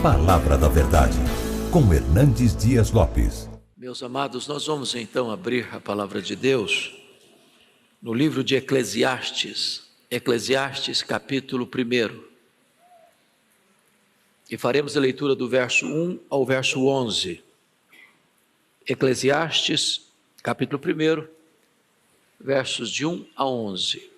Palavra da Verdade, com Hernandes Dias Lopes. Meus amados, nós vamos então abrir a Palavra de Deus no livro de Eclesiastes, capítulo 1. E faremos a leitura do verso 1 ao verso 11. Eclesiastes, capítulo 1, versos de 1 a 11.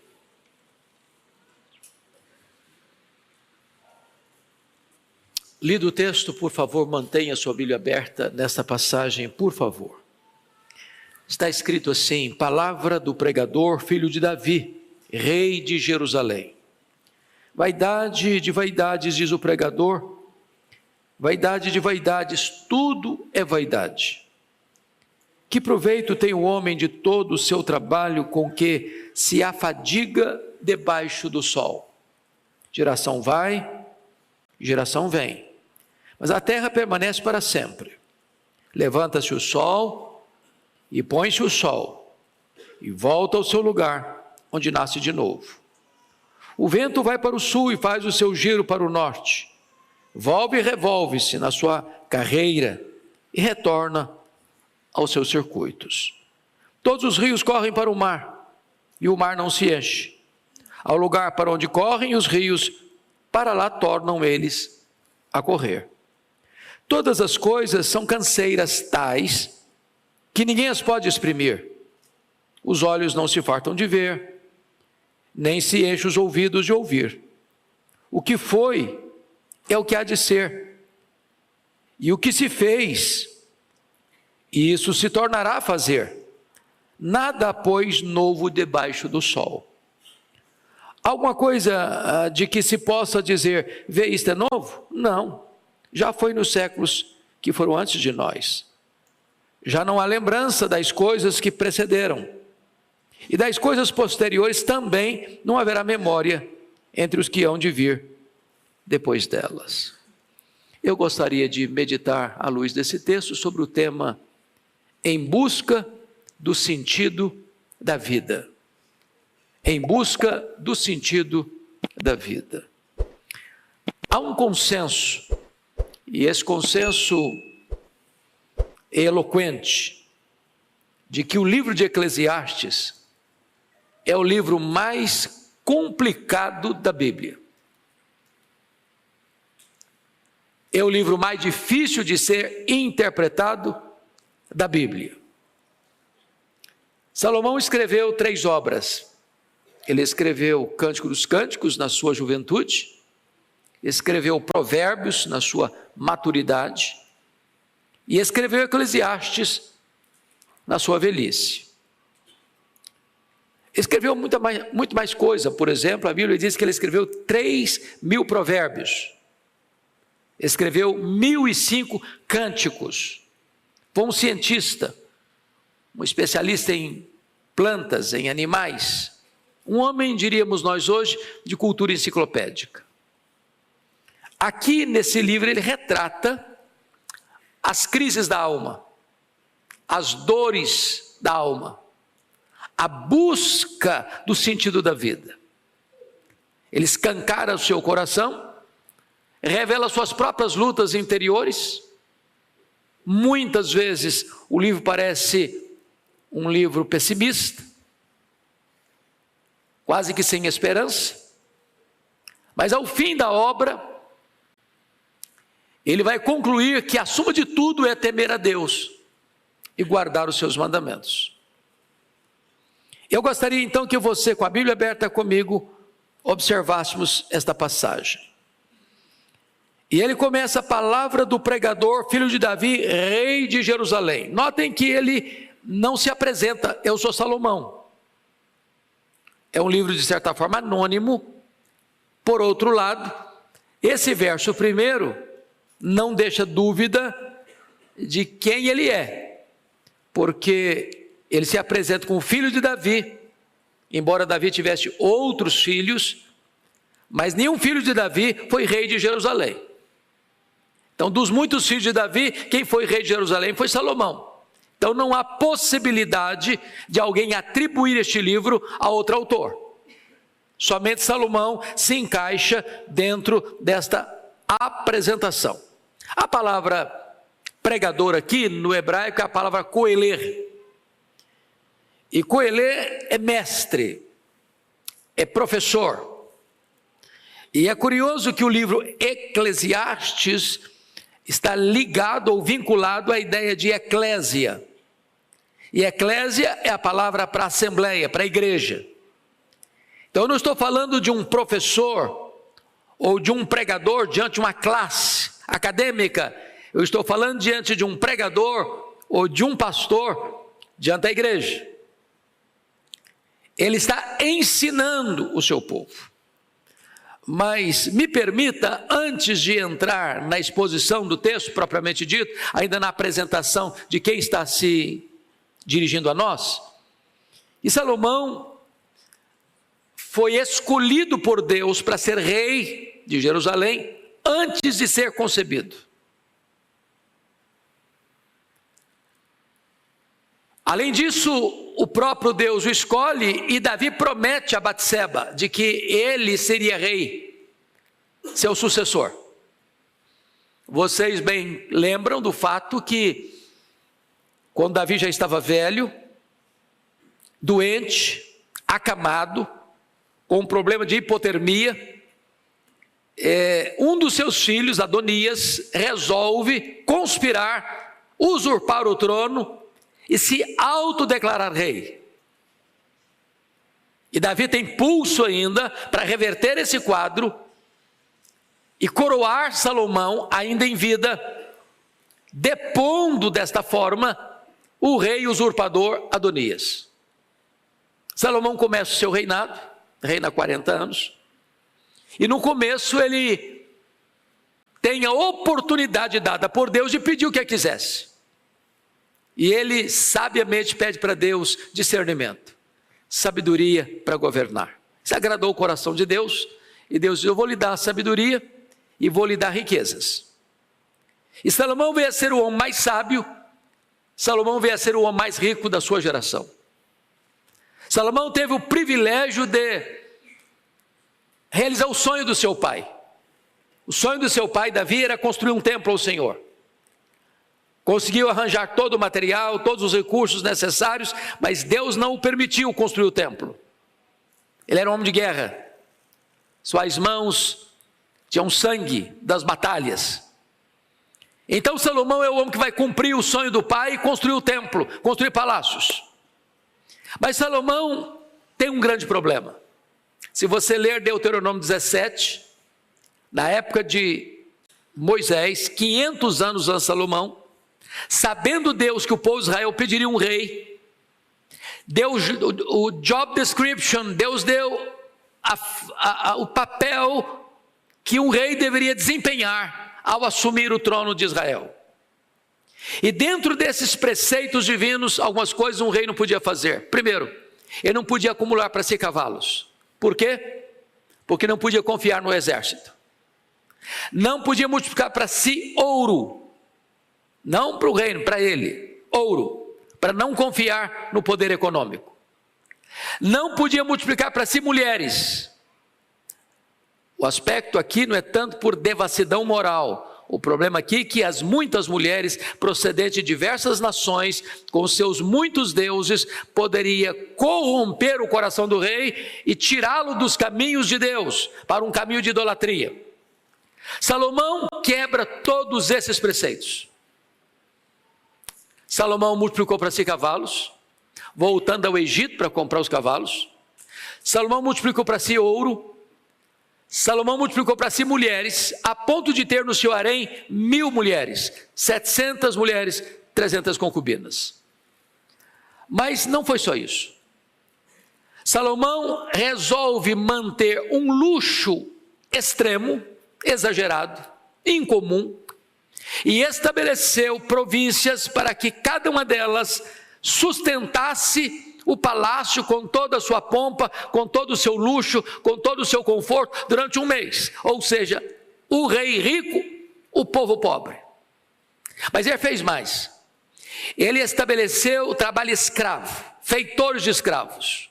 Lido o texto, por favor, mantenha sua Bíblia aberta nesta passagem, por favor. Está escrito assim: palavra do pregador, filho de Davi, rei de Jerusalém. Vaidade de vaidades, diz o pregador, vaidade de vaidades, tudo é vaidade. Que proveito tem o homem de todo o seu trabalho com que se afadiga debaixo do sol? Geração vai, geração vem, mas a terra permanece para sempre. Levanta-se o sol e põe-se o sol, e volta ao seu lugar, onde nasce de novo. O vento vai para o sul e faz o seu giro para o norte. Volve e revolve-se na sua carreira e retorna aos seus circuitos. Todos os rios correm para o mar, e o mar não se enche. Ao lugar para onde correm os rios, para lá tornam eles a correr. Todas as coisas são canseiras tais que ninguém as pode exprimir. Os olhos não se fartam de ver, nem se enchem os ouvidos de ouvir. O que foi é o que há de ser, e o que se fez, isso se tornará a fazer. Nada, pois, novo debaixo do sol. Alguma coisa de que se possa dizer, vê, isto é novo? Não, já foi nos séculos que foram antes de nós. Já não há lembrança das coisas que precederam, e das coisas posteriores também não haverá memória entre os que hão de vir depois delas. Eu gostaria de meditar à luz desse texto sobre o tema em busca do sentido da vida. Em busca do sentido da vida. Há um consenso, e esse consenso é eloquente, de que o livro de Eclesiastes é o livro mais complicado da Bíblia. É o livro mais difícil de ser interpretado da Bíblia. Salomão escreveu 3 obras. Ele escreveu o Cântico dos Cânticos na sua juventude, escreveu Provérbios na sua maturidade e escreveu Eclesiastes na sua velhice. Escreveu muito mais coisa. Por exemplo, a Bíblia diz que ele escreveu 3.000 provérbios, escreveu 1.005 cânticos. Foi um cientista, um especialista em plantas, em animais, um homem, diríamos nós hoje, de cultura enciclopédica. Aqui nesse livro ele retrata as crises da alma, as dores da alma, a busca do sentido da vida. Ele escancara o seu coração, revela suas próprias lutas interiores. Muitas vezes o livro parece um livro pessimista, quase que sem esperança, mas ao fim da obra, ele vai concluir que a suma de tudo é temer a Deus e guardar os seus mandamentos. Eu gostaria então que você, com a Bíblia aberta comigo, observássemos esta passagem. E ele começa a palavra do pregador, filho de Davi, rei de Jerusalém. Notem que ele não se apresenta, eu sou Salomão. É um livro de certa forma anônimo. Por outro lado, esse verso primeiro não deixa dúvida de quem ele é, porque ele se apresenta como filho de Davi, embora Davi tivesse outros filhos, mas nenhum filho de Davi foi rei de Jerusalém. Então, dos muitos filhos de Davi, quem foi rei de Jerusalém foi Salomão. Então não há possibilidade de alguém atribuir este livro a outro autor. Somente Salomão se encaixa dentro desta apresentação. A palavra pregador aqui no hebraico é a palavra koeler. E koeler é mestre, é professor. E é curioso que o livro Eclesiastes está ligado ou vinculado à ideia de eclésia. E eclésia é a palavra para assembleia, para a igreja. Então eu não estou falando de um professor ou de um pregador diante de uma classe acadêmica. Eu estou falando diante de um pregador ou de um pastor diante da igreja. Ele está ensinando o seu povo. Mas me permita, antes de entrar na exposição do texto propriamente dito, ainda na apresentação de quem está se dirigindo a nós, e Salomão foi escolhido por Deus para ser rei de Jerusalém antes de ser concebido. Além disso, o próprio Deus o escolhe e Davi promete a Batseba de que ele seria rei, seu sucessor. Vocês bem lembram do fato que, quando Davi já estava velho, doente, acamado, com um problema de hipotermia, um dos seus filhos, Adonias, resolve conspirar, usurpar o trono e se autodeclarar rei. E Davi tem pulso ainda para reverter esse quadro e coroar Salomão ainda em vida, depondo desta forma o rei usurpador Adonias. Salomão começa o seu reinado, reina 40 anos, e no começo ele tem a oportunidade dada por Deus de pedir o que quisesse. E ele sabiamente pede para Deus discernimento, sabedoria para governar. Isso agradou o coração de Deus, e Deus diz: eu vou lhe dar sabedoria e vou lhe dar riquezas. E Salomão veio a ser o homem mais sábio, Salomão veio a ser o homem mais rico da sua geração. Salomão teve o privilégio de realizar o sonho do seu pai. O sonho do seu pai, Davi, era construir um templo ao Senhor. Conseguiu arranjar todo o material, todos os recursos necessários, mas Deus não o permitiu construir o templo. Ele era um homem de guerra. Suas mãos tinham sangue das batalhas. Então Salomão é o homem que vai cumprir o sonho do pai e construir o templo, construir palácios. Mas Salomão tem um grande problema. Se você ler Deuteronômio 17, na época de Moisés, 500 anos antes de Salomão, sabendo Deus que o povo de Israel pediria um rei, Deus, o job description, Deus deu o papel que um rei deveria desempenhar ao assumir o trono de Israel. E dentro desses preceitos divinos, algumas coisas um rei não podia fazer. Primeiro, ele não podia acumular para si cavalos. Por quê? Porque não podia confiar no exército. Não podia multiplicar para si ouro. Não para o reino, para ele, ouro, para não confiar no poder econômico. Não podia multiplicar para si mulheres. O aspecto aqui não é tanto por devassidão moral. O problema aqui é que as muitas mulheres procedentes de diversas nações, com seus muitos deuses, poderia corromper o coração do rei e tirá-lo dos caminhos de Deus, para um caminho de idolatria. Salomão quebra todos esses preceitos. Salomão multiplicou para si cavalos, voltando ao Egito para comprar os cavalos. Salomão multiplicou para si ouro. Salomão multiplicou para si mulheres, a ponto de ter no seu harém 1000 mulheres, 700 mulheres, 300 concubinas. Mas não foi só isso. Salomão resolve manter um luxo extremo, exagerado, incomum, e estabeleceu províncias para que cada uma delas sustentasse o palácio com toda a sua pompa, com todo o seu luxo, com todo o seu conforto, durante um mês. Ou seja, o rei rico, o povo pobre. Mas ele fez mais. Ele estabeleceu o trabalho escravo, feitores de escravos.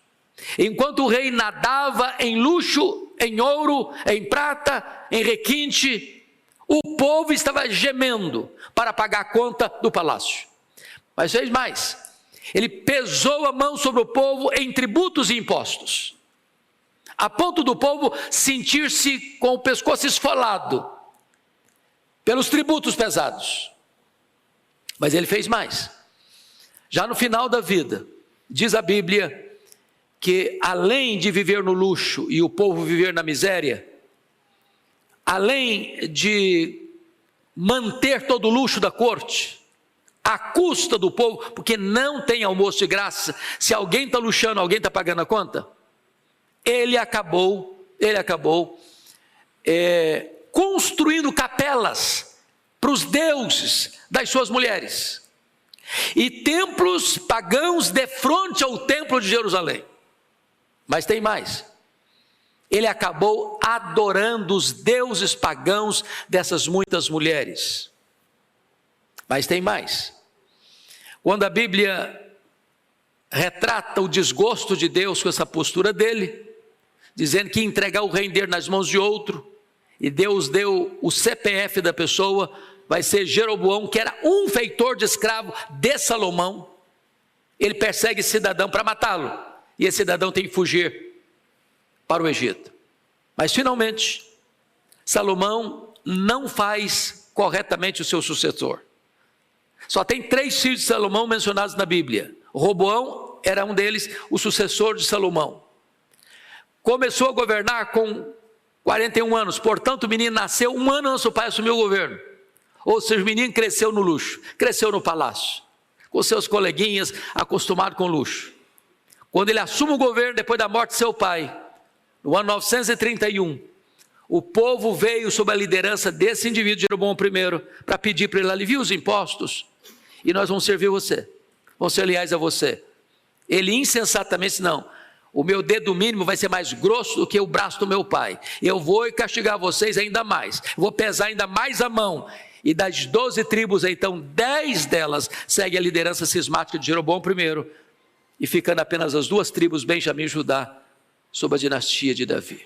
Enquanto o rei nadava em luxo, em ouro, em prata, em requinte, O povo estava gemendo para pagar a conta do palácio. Mas fez mais. Ele pesou a mão sobre o povo em tributos e impostos, a ponto do povo sentir-se com o pescoço esfolado pelos tributos pesados. Mas ele fez mais. Já no final da vida, diz a Bíblia que além de viver no luxo e o povo viver na miséria, além de manter todo o luxo da corte, à custa do povo, porque não tem almoço de graça, se alguém está luxando, alguém está pagando a conta, ele acabou construindo capelas para os deuses das suas mulheres, e templos pagãos defronte ao templo de Jerusalém. Mas tem mais, ele acabou adorando os deuses pagãos dessas muitas mulheres. Mas tem mais, quando a Bíblia retrata o desgosto de Deus com essa postura dele, dizendo que ia entregar o reino dele nas mãos de outro, e Deus deu o CPF da pessoa, vai ser Jeroboão, que era um feitor de escravo de Salomão. Ele persegue esse cidadão para matá-lo, e esse cidadão tem que fugir para o Egito. Mas finalmente, Salomão não faz corretamente o seu sucessor. Só tem 3 filhos de Salomão mencionados na Bíblia. Roboão era um deles, o sucessor de Salomão. Começou a governar com 41 anos, portanto o menino nasceu 1 ano antes do pai assumir o governo. Ou seja, o menino cresceu no luxo, cresceu no palácio, com seus coleguinhas, acostumado com luxo. Quando ele assume o governo, depois da morte de seu pai, no ano 931, o povo veio sob a liderança desse indivíduo, Jeroboão I, para pedir para ele: alivia os impostos, e nós vamos servir você, vamos ser leais a você. Ele insensatamente disse: não, o meu dedo mínimo vai ser mais grosso do que o braço do meu pai, eu vou castigar vocês ainda mais, vou pesar ainda mais a mão. E das 12 tribos, então 10 delas seguem a liderança cismática de Jeroboão I, e ficando apenas as 2 tribos, Benjamim e Judá, sob a dinastia de Davi.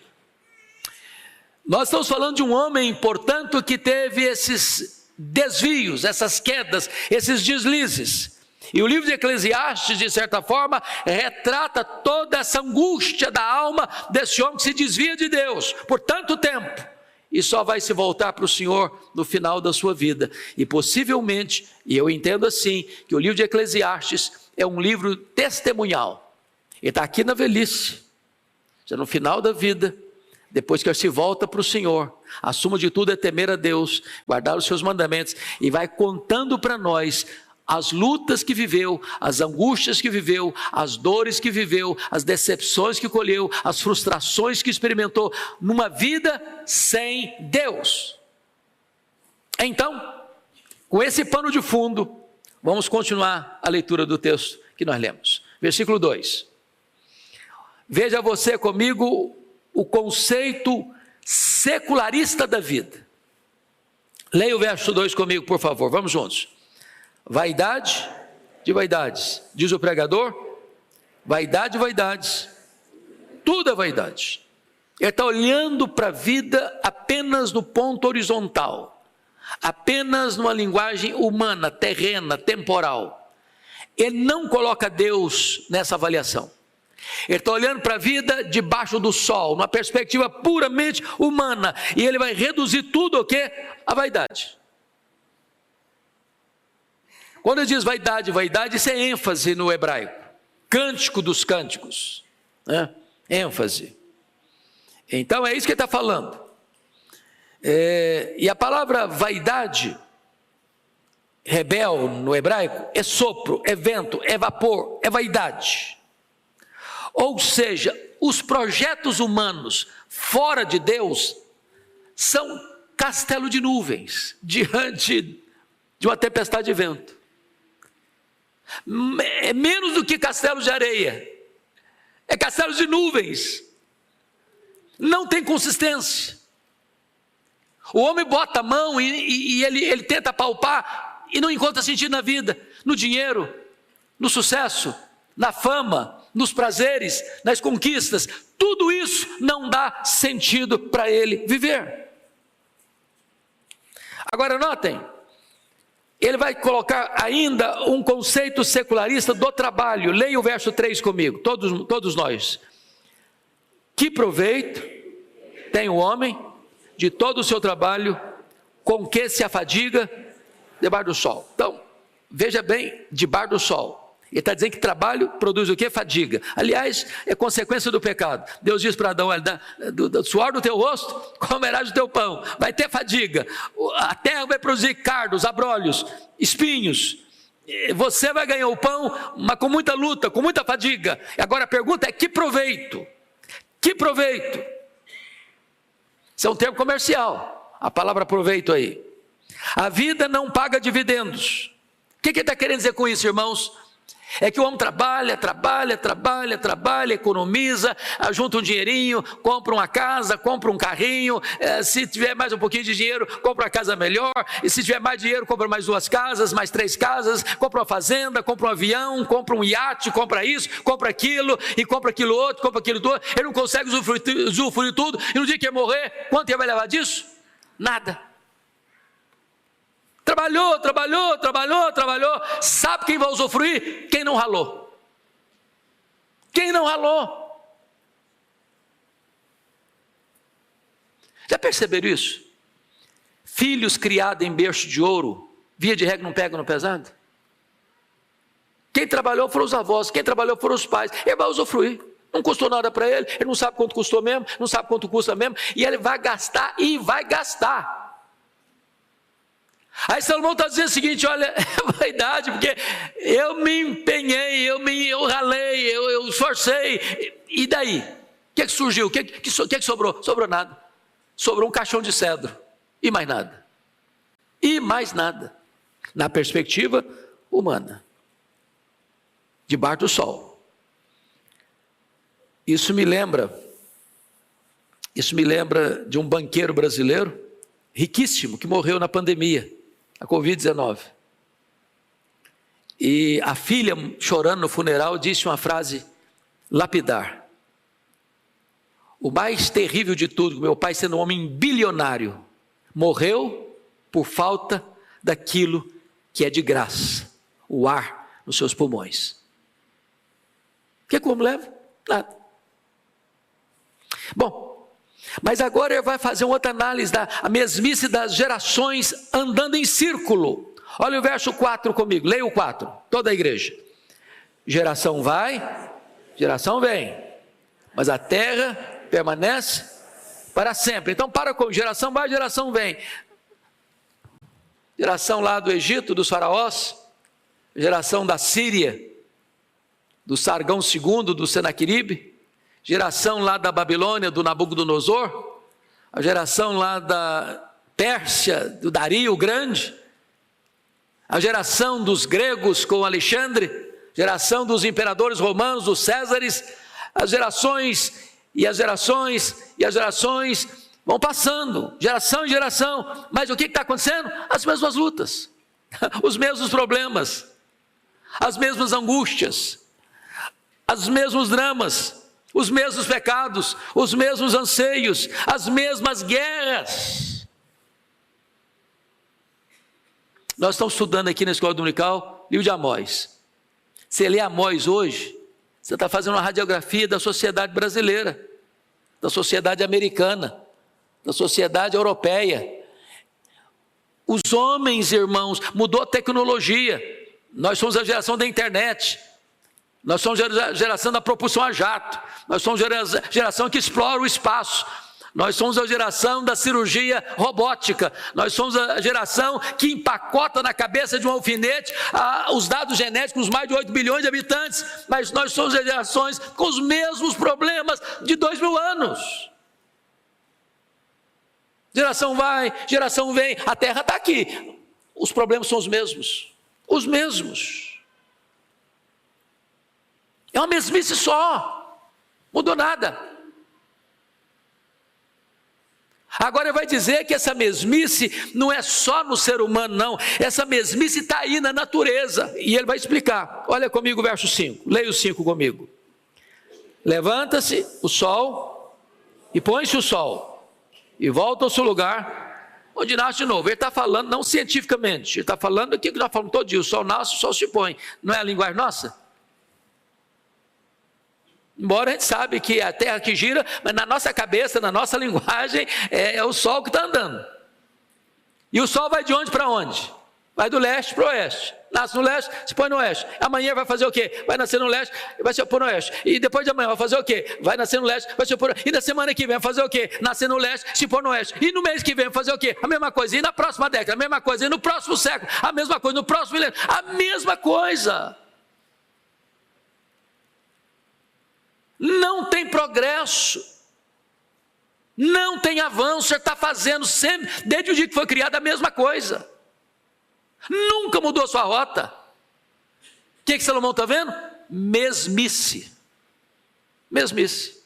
Nós estamos falando de um homem, portanto, que teve esses desvios, essas quedas, esses deslizes. E o livro de Eclesiastes, de certa forma, retrata toda essa angústia da alma desse homem que se desvia de Deus por tanto tempo, e só vai se voltar para o Senhor no final da sua vida. E possivelmente, e eu entendo assim, que o livro de Eclesiastes é um livro testemunhal. Ele está aqui na velhice, já no final da vida, depois que ele se volta para o Senhor, a suma de tudo é temer a Deus, guardar os seus mandamentos, e vai contando para nós as lutas que viveu, as angústias que viveu, as dores que viveu, as decepções que colheu, as frustrações que experimentou numa vida sem Deus. Então, com esse pano de fundo, vamos continuar a leitura do texto que nós lemos. Versículo 2. Veja você comigo o conceito secularista da vida. Leia o verso 2 comigo, por favor, vamos juntos. Vaidade de vaidades, diz o pregador, vaidade de vaidades, tudo é vaidade. Ele está olhando para a vida apenas no ponto horizontal, apenas numa linguagem humana, terrena, temporal. Ele não coloca Deus nessa avaliação. Ele está olhando para a vida debaixo do sol, numa perspectiva puramente humana, e ele vai reduzir tudo o quê? A vaidade. Quando ele diz vaidade, vaidade, isso é ênfase no hebraico, cântico dos cânticos, né? ênfase. Então é isso que ele está falando. E a palavra vaidade, rebel no hebraico, é sopro, é vento, é vapor, é vaidade. Ou seja, os projetos humanos fora de Deus são castelo de nuvens diante de uma tempestade de vento. É menos do que castelos de areia, é castelos de nuvens, não tem consistência. O homem bota a mão e ele tenta palpar e não encontra sentido na vida, no dinheiro, no sucesso, na fama, nos prazeres, nas conquistas. Tudo isso não dá sentido para ele viver. Agora notem, ele vai colocar ainda um conceito secularista do trabalho. Leia o verso 3 comigo, todos nós. Que proveito tem o homem de todo o seu trabalho, com que se afadiga debaixo do sol? Então, veja bem, debaixo do sol. Ele está dizendo que trabalho produz o quê? Fadiga. Aliás, é consequência do pecado. Deus diz para Adão, olha, do suor do teu rosto, comerás o teu pão. Vai ter fadiga. A terra vai produzir cardos, abrolhos, espinhos. Você vai ganhar o pão, mas com muita luta, com muita fadiga. Agora a pergunta é, que proveito? Que proveito? Isso é um termo comercial, a palavra proveito aí. A vida não paga dividendos. O que ele está querendo dizer com isso, irmãos? É que o homem trabalha, economiza, junta um dinheirinho, compra uma casa, compra um carrinho, se tiver mais um pouquinho de dinheiro, compra uma casa melhor, e se tiver mais dinheiro, compra mais 2 casas, mais 3 casas, compra uma fazenda, compra um avião, compra um iate, compra isso, compra aquilo, e compra aquilo outro, compra aquilo outro. Ele não consegue usufruir tudo, e no dia que ele morrer, quanto ele vai levar disso? Nada. Trabalhou. Sabe quem vai usufruir? Quem não ralou. Quem não ralou. Já perceberam isso? Filhos criados em berço de ouro, via de regra não pegam no pesado? Quem trabalhou foram os avós, quem trabalhou foram os pais. Ele vai usufruir. Não custou nada para ele, ele não sabe quanto custou mesmo, não sabe quanto custa mesmo, e ele vai gastar e vai gastar. Aí Salomão está dizendo o seguinte, olha, é vaidade, porque eu me empenhei, eu ralei, eu esforcei, e daí? O que surgiu? O que sobrou? Sobrou nada. Sobrou um caixão de cedro, e mais nada. E mais nada, na perspectiva humana, debaixo do sol. Isso me lembra de um banqueiro brasileiro, riquíssimo, que morreu na pandemia, a Covid-19. E a filha, chorando no funeral, disse uma frase lapidar. O mais terrível de tudo, meu pai, sendo um homem bilionário, morreu por falta daquilo que é de graça, o ar nos seus pulmões. O que o homem leva? Nada. Bom, mas agora ele vai fazer uma outra análise da mesmice das gerações andando em círculo. Olha o verso 4 comigo, leia o 4, toda a igreja. Geração vai, geração vem, mas a terra permanece para sempre. Então para com geração vai, geração vem. Geração lá do Egito, dos faraós, geração da Síria, do Sargão II, do Senaqueribe, geração lá da Babilônia, do Nabucodonosor, a geração lá da Pérsia, do Dario o Grande, a geração dos gregos com Alexandre, geração dos imperadores romanos, dos Césares, as gerações vão passando, geração em geração, mas o que está acontecendo? As mesmas lutas, os mesmos problemas, as mesmas angústias, os mesmos dramas, os mesmos pecados, os mesmos anseios, as mesmas guerras. Nós estamos estudando aqui na Escola Dominical, livro de Amós. Você lê Amós hoje, você está fazendo uma radiografia da sociedade brasileira, da sociedade americana, da sociedade europeia. Os homens, irmãos, mudou a tecnologia. Nós somos a geração da internet. Nós somos a geração da propulsão a jato. Nós somos a geração que explora o espaço. Nós somos a geração da cirurgia robótica. Nós somos a geração que empacota na cabeça de um alfinete os dados genéticos dos mais de 8 bilhões de habitantes. Mas nós somos as gerações com os mesmos problemas de 2000 anos. Geração vai, geração vem. A terra está aqui. Os problemas são os mesmos. Os mesmos. É uma mesmice só, mudou nada. Agora ele vai dizer que essa mesmice não é só no ser humano, não. Essa mesmice está aí na natureza. E ele vai explicar. Olha comigo o verso 5. Leia o 5 comigo. Levanta-se o sol e põe-se o sol. E volta ao seu lugar onde nasce de novo. Ele está falando não cientificamente, ele está falando aquilo que nós falamos todo dia: o sol nasce, o sol se põe. Não é a linguagem nossa? Embora a gente sabe que é a terra que gira, mas na nossa cabeça, na nossa linguagem, é o sol que está andando. E o sol vai de onde para onde? Vai do leste para o oeste. Nasce no leste, se põe no oeste. Amanhã vai fazer o quê? Vai nascer no leste, vai se pôr no oeste. E depois de amanhã vai fazer o quê? Vai nascer no leste, vai se pôr no oeste. E na semana que vem vai fazer o quê? Nascer no leste, se pôr no oeste. E no mês que vem vai fazer o quê? A mesma coisa. E na próxima década, a mesma coisa. E no próximo século, a mesma coisa. No próximo milênio, a mesma coisa. Não tem progresso, não tem avanço. Você está fazendo sempre, desde o dia que foi criado, a mesma coisa. Nunca mudou a sua rota. O que Salomão está vendo? Mesmice. Mesmice.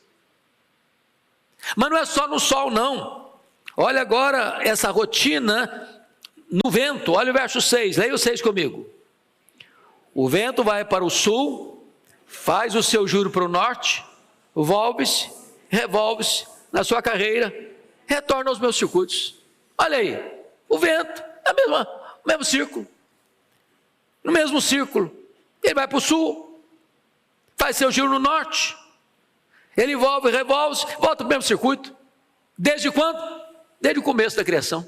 Mas não é só no sol, não. Olha agora essa rotina no vento. Olha o verso 6, leia o 6 comigo. O vento vai para o sul, faz o seu giro para o norte, volve-se, revolve-se na sua carreira, retorna aos meus circuitos. Olha aí, o vento, no mesmo círculo, no mesmo círculo. Ele vai para o sul, faz seu giro no norte, ele volve, revolve-se, volta para o mesmo circuito. Desde quando? Desde o começo da criação.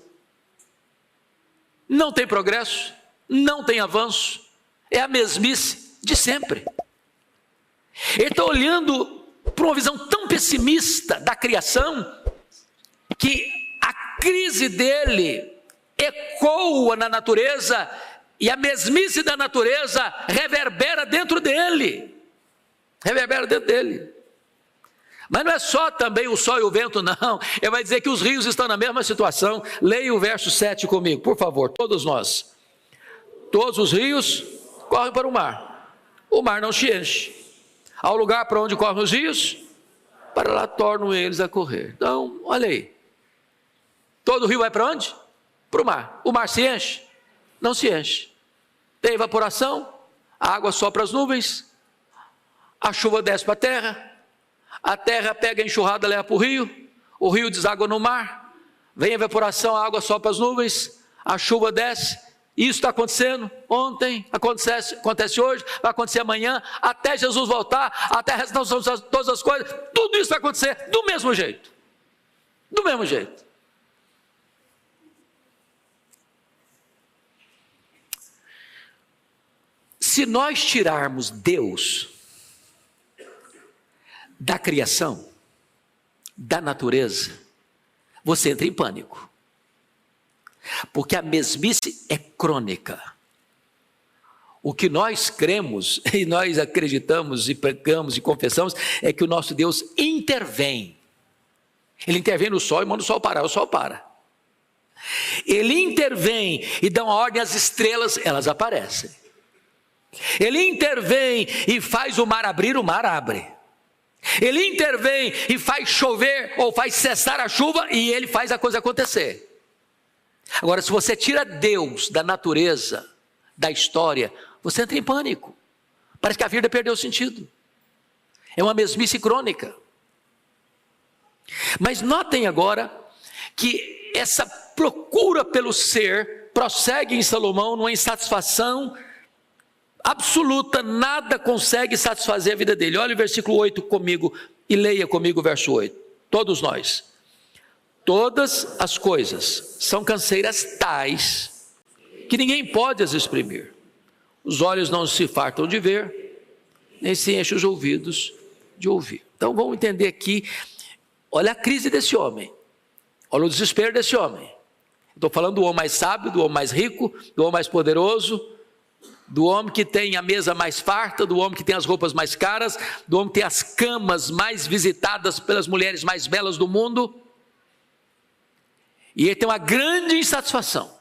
Não tem progresso, não tem avanço, é a mesmice de sempre. Ele está olhando para uma visão tão pessimista da criação, que a crise dele ecoa na natureza, e a mesmice da natureza reverbera dentro dele. Reverbera dentro dele. Mas não é só também o sol e o vento, não. Ele vai dizer que os rios estão na mesma situação. Leia o verso 7 comigo, por favor, todos nós. Todos os rios correm para o mar. O mar não se enche. Ao lugar para onde correm os rios, para lá tornam eles a correr. Então, olha aí. Todo rio vai para onde? Para o mar. O mar se enche? Não se enche. Tem evaporação, a água sopra as nuvens, a chuva desce para a terra pega a enxurrada, leva para o rio deságua no mar, vem a evaporação, a água sopra as nuvens, a chuva desce. Isso está acontecendo ontem, acontece hoje, vai acontecer amanhã, até Jesus voltar, até a restauração de todas as coisas. Tudo isso vai acontecer do mesmo jeito. Do mesmo jeito. Se nós tirarmos Deus da criação, da natureza, você entra em pânico. Porque a mesmice é crônica. O que nós cremos, e nós acreditamos e pregamos e confessamos, é que o nosso Deus intervém. Ele intervém no sol e manda o sol parar, o sol para. Ele intervém e dá uma ordem às estrelas, elas aparecem. Ele intervém e faz o mar abrir, o mar abre. Ele intervém e faz chover ou faz cessar a chuva e ele faz a coisa acontecer. Agora, se você tira Deus da natureza, da história, você entra em pânico. Parece que a vida perdeu o sentido. É uma mesmice crônica. Mas notem agora que essa procura pelo ser prossegue em Salomão numa insatisfação absoluta. Nada consegue satisfazer a vida dele. Olha o versículo 8 comigo e leia comigo o verso 8. Todos nós. Todas as coisas são canseiras tais que ninguém pode as exprimir. Os olhos não se fartam de ver, nem se enchem os ouvidos de ouvir. Então vamos entender aqui, olha a crise desse homem, olha o desespero desse homem. Estou falando do homem mais sábio, do homem mais rico, do homem mais poderoso, do homem que tem a mesa mais farta, do homem que tem as roupas mais caras, do homem que tem as camas mais visitadas pelas mulheres mais belas do mundo. E ele tem uma grande insatisfação.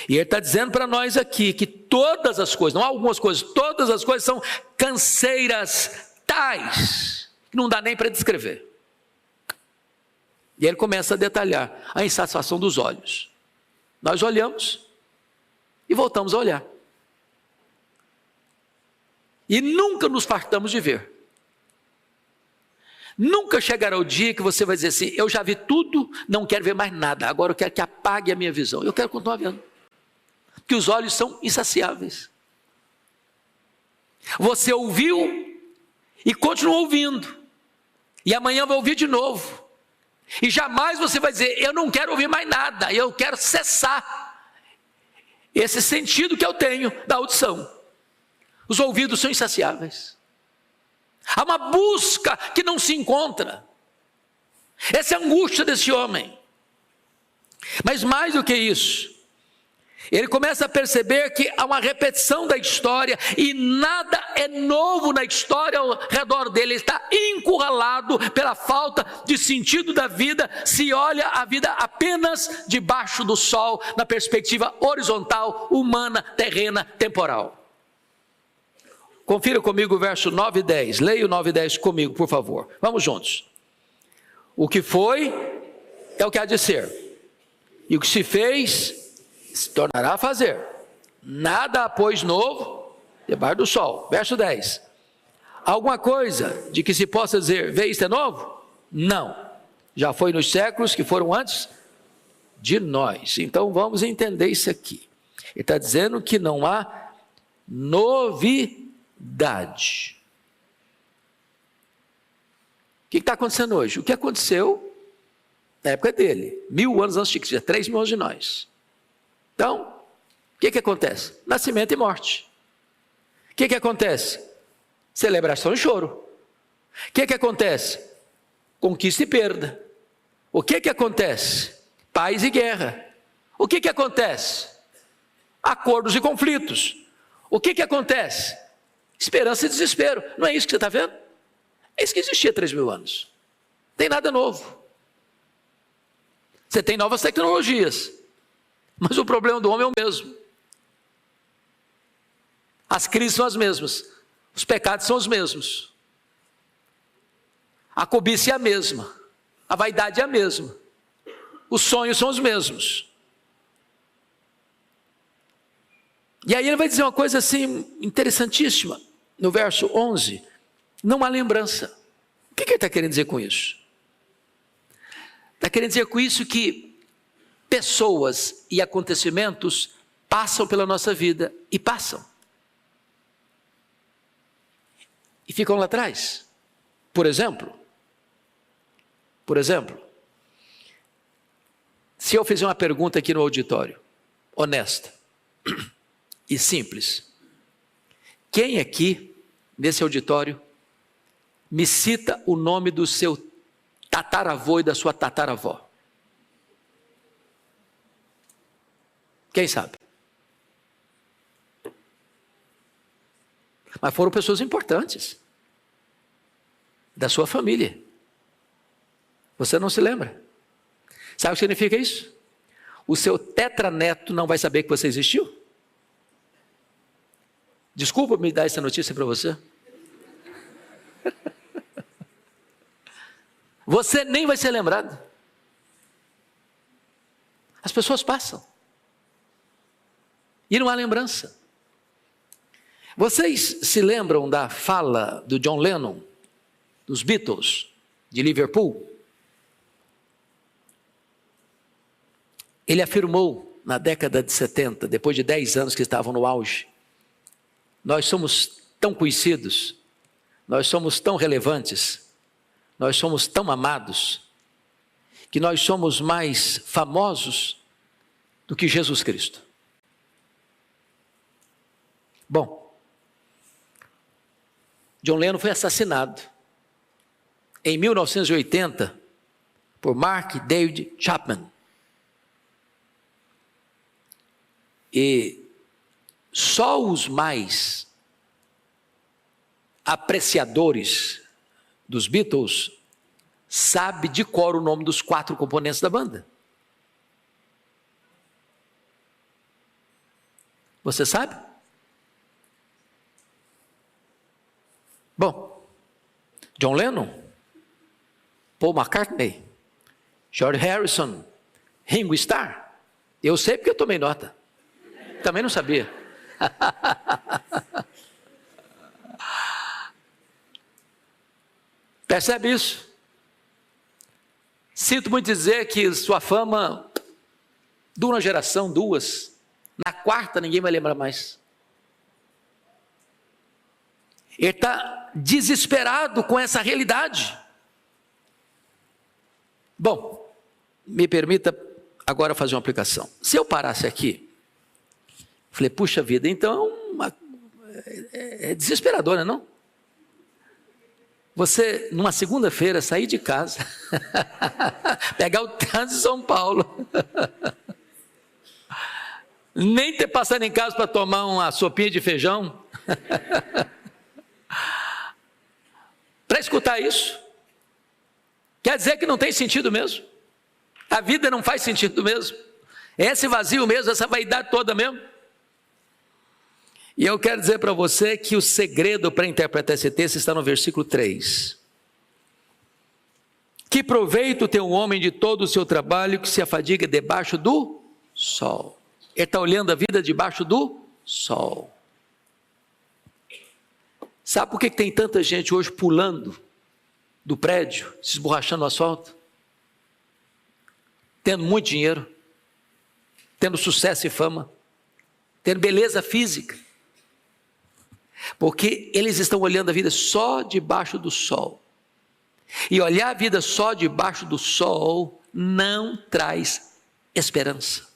E ele está dizendo para nós aqui que todas as coisas, não algumas coisas, todas as coisas são canseiras tais, que não dá nem para descrever. E ele começa a detalhar a insatisfação dos olhos. Nós olhamos e voltamos a olhar. E nunca nos fartamos de ver. Nunca chegará o dia que você vai dizer assim: eu já vi tudo, não quero ver mais nada, agora eu quero que apague a minha visão. Eu quero continuar vendo, porque os olhos são insaciáveis. Você ouviu e continua ouvindo, e amanhã vai ouvir de novo, e jamais você vai dizer: eu não quero ouvir mais nada, eu quero cessar esse sentido que eu tenho da audição. Os ouvidos são insaciáveis. Há uma busca que não se encontra. Essa é a angústia desse homem. Mas mais do que isso, ele começa a perceber que há uma repetição da história e nada é novo na história ao redor dele. Ele está encurralado pela falta de sentido da vida, se olha a vida apenas debaixo do sol, na perspectiva horizontal, humana, terrena, temporal. Confira comigo o verso 9 e 10. Leia o 9 e 10 comigo, por favor. Vamos juntos. O que foi é o que há de ser, e o que se fez se tornará a fazer. Nada há, pois, novo debaixo do sol. Verso 10. Alguma coisa de que se possa dizer: vê, isto é novo? Não. Já foi nos séculos que foram antes de nós. Então vamos entender isso aqui. Ele está dizendo que não há novidade. O que está acontecendo hoje? O que aconteceu na época dele, 1000 anos antes de Cristo, 3.000 anos de nós. Então, o que acontece? Nascimento e morte. O que acontece? Celebração e choro. O que acontece? Conquista e perda. O que acontece? Paz e guerra. O que acontece? Acordos e conflitos. O que acontece? Esperança e desespero. Não é isso que você está vendo? É isso que existia 3.000 anos. Não tem nada novo. Você tem novas tecnologias, mas o problema do homem é o mesmo. As crises são as mesmas, os pecados são os mesmos, a cobiça é a mesma, a vaidade é a mesma, os sonhos são os mesmos. E aí ele vai dizer uma coisa assim interessantíssima, no verso 11, não há lembrança. O que ele está querendo dizer com isso? Está querendo dizer com isso que pessoas e acontecimentos passam pela nossa vida e passam. E ficam lá atrás. Por exemplo, se eu fizer uma pergunta aqui no auditório, honesta e simples, quem aqui, nesse auditório, me cita o nome do seu tataravô e da sua tataravó? Quem sabe? Mas foram pessoas importantes da sua família. Você não se lembra? Sabe o que significa isso? O seu tetraneto não vai saber que você existiu? Desculpa me dar essa notícia para você. Você nem vai ser lembrado. As pessoas passam. E não há lembrança. Vocês se lembram da fala do John Lennon, dos Beatles, de Liverpool? Ele afirmou na década de 70, depois de 10 anos que estavam no auge: nós somos tão conhecidos, nós somos tão relevantes, nós somos tão amados, que nós somos mais famosos do que Jesus Cristo. Bom, John Lennon foi assassinado em 1980 por Mark David Chapman. E só os mais apreciadores dos Beatles sabem de cor o nome dos 4 componentes da banda. Você sabe? Bom, John Lennon, Paul McCartney, George Harrison, Ringo Starr. Eu sei porque eu tomei nota. Também não sabia. Percebe isso? Sinto muito dizer que sua fama dura uma geração, duas. Na quarta ninguém vai lembrar mais. Ele está desesperado com essa realidade. Bom, me permita agora fazer uma aplicação. Se eu parasse aqui, falei, puxa vida, então é desesperador, não? Você, numa segunda-feira, sair de casa, pegar o trânsito de São Paulo, nem ter passado em casa para tomar uma sopinha de feijão, para escutar isso, quer dizer que não tem sentido mesmo, a vida não faz sentido mesmo, esse vazio mesmo, essa vaidade toda mesmo. E eu quero dizer para você que o segredo para interpretar esse texto está no versículo 3. Que proveito tem um homem de todo o seu trabalho que se afadiga debaixo do sol? Ele está olhando a vida debaixo do sol. Sabe por que tem tanta gente hoje pulando do prédio, se esborrachando no asfalto? Tendo muito dinheiro, tendo sucesso e fama, tendo beleza física. Porque eles estão olhando a vida só debaixo do sol. E olhar a vida só debaixo do sol não traz esperança.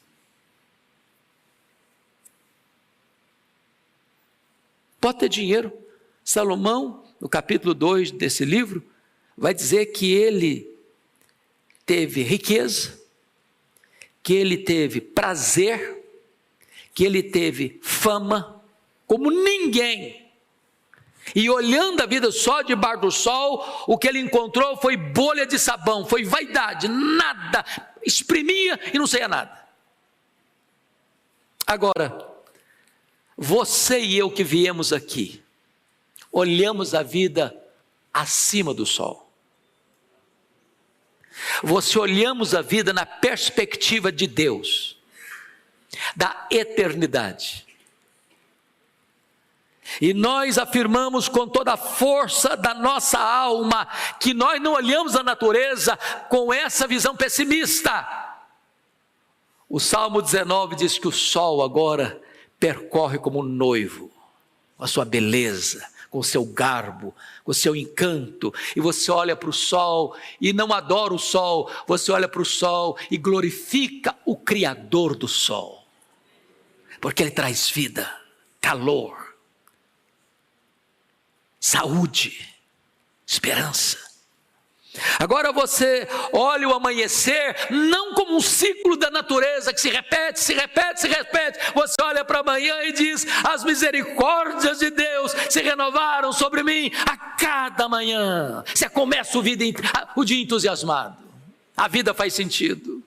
Pode ter dinheiro. Salomão, no capítulo 2 desse livro, vai dizer que ele teve riqueza, que ele teve prazer, que ele teve fama, como ninguém. E olhando a vida só debaixo do sol, o que ele encontrou foi bolha de sabão, foi vaidade, nada, exprimia e não saía nada. Agora, você e eu que viemos aqui, olhamos a vida acima do sol. Você olhamos a vida na perspectiva de Deus, da eternidade. E nós afirmamos com toda a força da nossa alma que nós não olhamos a natureza com essa visão pessimista. O Salmo 19 diz que o sol agora percorre como um noivo, com a sua beleza, com o seu garbo, com o seu encanto, e você olha para o sol e não adora o sol, você olha para o sol e glorifica o Criador do sol, porque ele traz vida, calor, saúde, esperança. Agora você olha o amanhecer não como um ciclo da natureza que se repete, se repete, se repete. Você olha para amanhã e diz: as misericórdias de Deus se renovaram sobre mim a cada manhã. Você começa o dia entusiasmado, a vida faz sentido.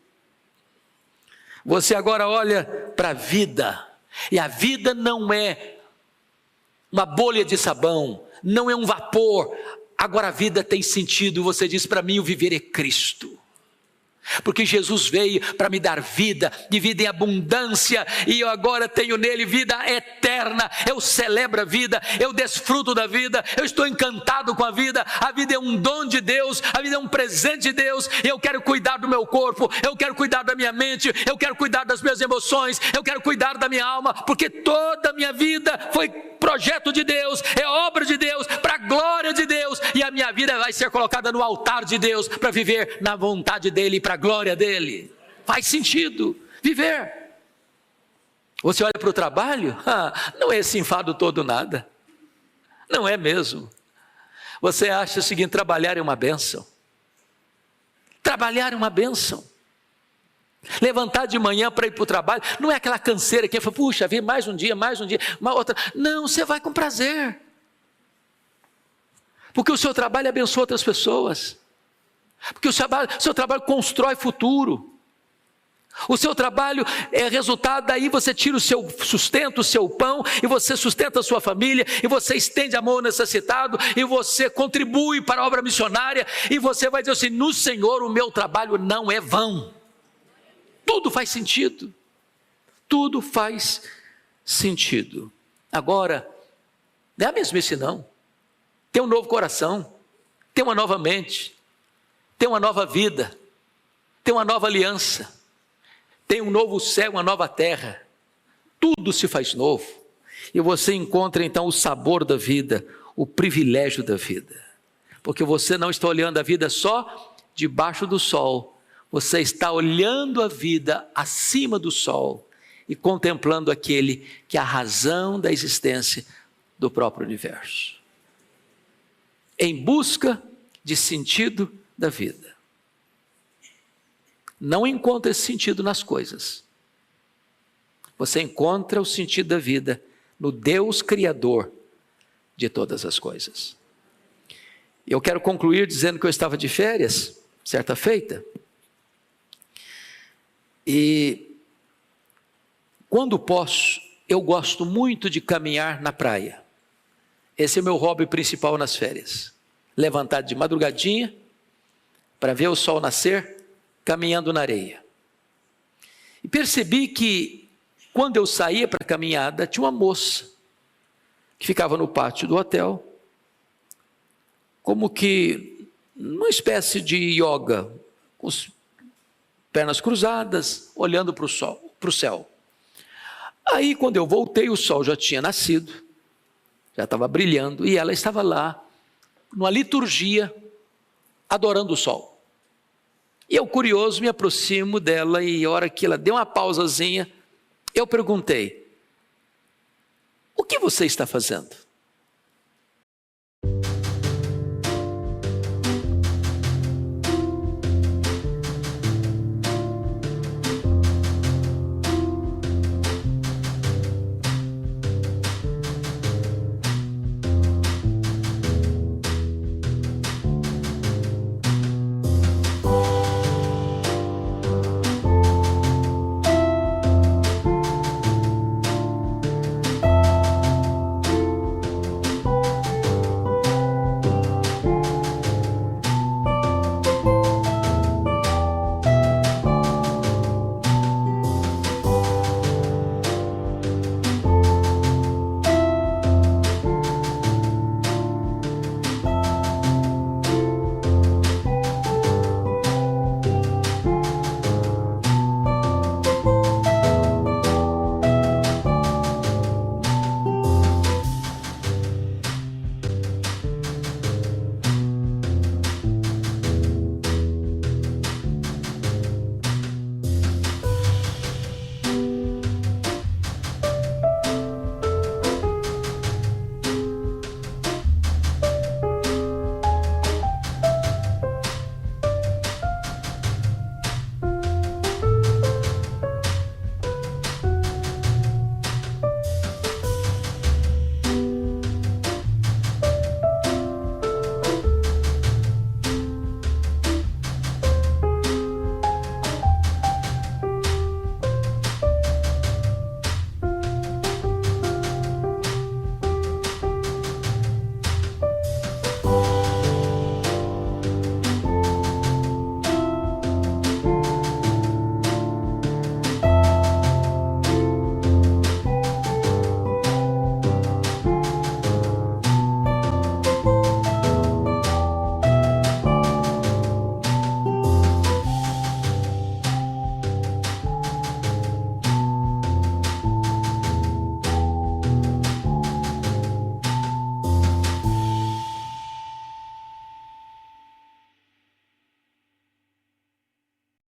Você agora olha para a vida, e a vida não é uma bolha de sabão, não é um vapor. Agora a vida tem sentido. Você diz: para mim o viver é Cristo, porque Jesus veio para me dar vida, de vida em abundância, e eu agora tenho nele vida eterna. Eu celebro a vida, eu desfruto da vida, eu estou encantado com a vida. A vida é um dom de Deus, a vida é um presente de Deus. Eu quero cuidar do meu corpo, eu quero cuidar da minha mente, eu quero cuidar das minhas emoções, eu quero cuidar da minha alma, porque toda a minha vida foi projeto de Deus, é obra de Deus, para a glória de Deus, e a minha vida vai ser colocada no altar de Deus, para viver na vontade dEle, para a glória dEle. Faz sentido viver. Você olha para o trabalho, não é esse enfado todo nada, não é mesmo. Você acha o seguinte: trabalhar é uma bênção, trabalhar é uma bênção. Levantar de manhã para ir para o trabalho não é aquela canseira que fala: puxa, vem mais um dia, uma outra. Não, você vai com prazer, porque o seu trabalho abençoa outras pessoas, porque o seu trabalho constrói futuro. O seu trabalho é resultado, daí você tira o seu sustento, o seu pão, e você sustenta a sua família, e você estende a mão ao necessitado, e você contribui para a obra missionária, e você vai dizer assim: no Senhor o meu trabalho não é vão. Tudo faz sentido, tudo faz sentido. Agora, não é a mesmice não, tem um novo coração, tem uma nova mente, tem uma nova vida, tem uma nova aliança, tem um novo céu, uma nova terra. Tudo se faz novo. E você encontra então o sabor da vida, o privilégio da vida. Porque você não está olhando a vida só debaixo do sol, você está olhando a vida acima do sol e contemplando aquele que é a razão da existência do próprio universo. Em busca de sentido da vida. Não encontra esse sentido nas coisas. Você encontra o sentido da vida no Deus Criador de todas as coisas. Eu quero concluir dizendo que eu estava de férias, certa feita, e quando posso, eu gosto muito de caminhar na praia. Esse é o meu hobby principal nas férias. Levantar de madrugadinha para ver o sol nascer, caminhando na areia. E percebi que quando eu saía para a caminhada, tinha uma moça que ficava no pátio do hotel, como que numa espécie de yoga, com as pernas cruzadas, olhando para o céu. Aí quando eu voltei, o sol já tinha nascido, já estava brilhando, e ela estava lá, numa liturgia, adorando o sol. E eu, curioso, me aproximo dela, e a hora que ela deu uma pausazinha, eu perguntei: o que você está fazendo?